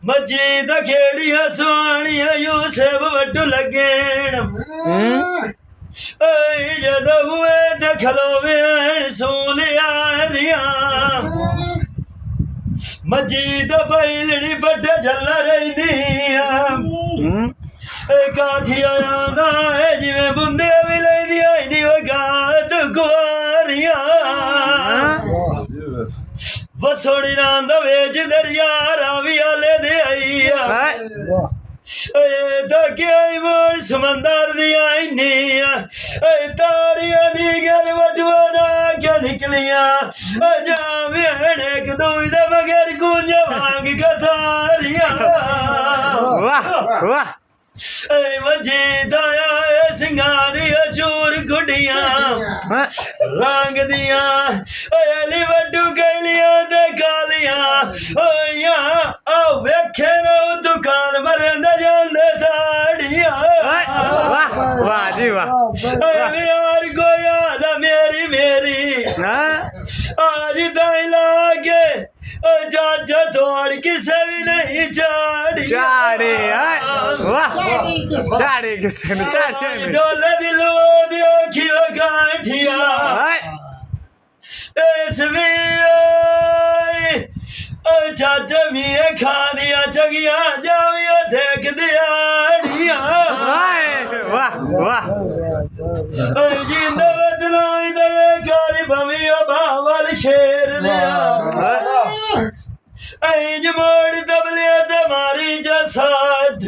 मजीद खेड़िया सुहानिया यूसुफ वड्डू लगेन जदों बूहे ते खलोवे सूलिया रिया मजीद बैलड़ी बड्डे झल्ला रहीनिया काठिया आंदा है जिवें बुंदे भी लैंदी आई नी गात कुआरिया वसोड़ी नांद वेच दरिया रावी आले दे आईया ताकि आई मोड़ समंदर दी आई निया तारिया दी घर वटवाना क्या निकलिया जावे एक दूई दे बगैर कुंज भांग कथारिया वाह वाह मजीद आया सिंगा दिया चूर गुडिया रंग दिया अली वड्डू कैलिया ते कालिया वेखे नो दुकान मरंद जांदे ताड़िया वाह जी वाह यार को याद मेरी मेरी आज दाई लागे चाचा तोड़ किसे भी नहीं चाड़ी चाड़े वाह चाड़े किसे ने चाड़े डोले दिल वो दियो खियो गांठिया इस भी चाचा मिये खा दिया चगिया जावियो देख दिया वाह वाह जिंदा बदनाई दे काली भवियो बावल शेर दिया ऐज मोड़ दबलिया ते मारी जा साठ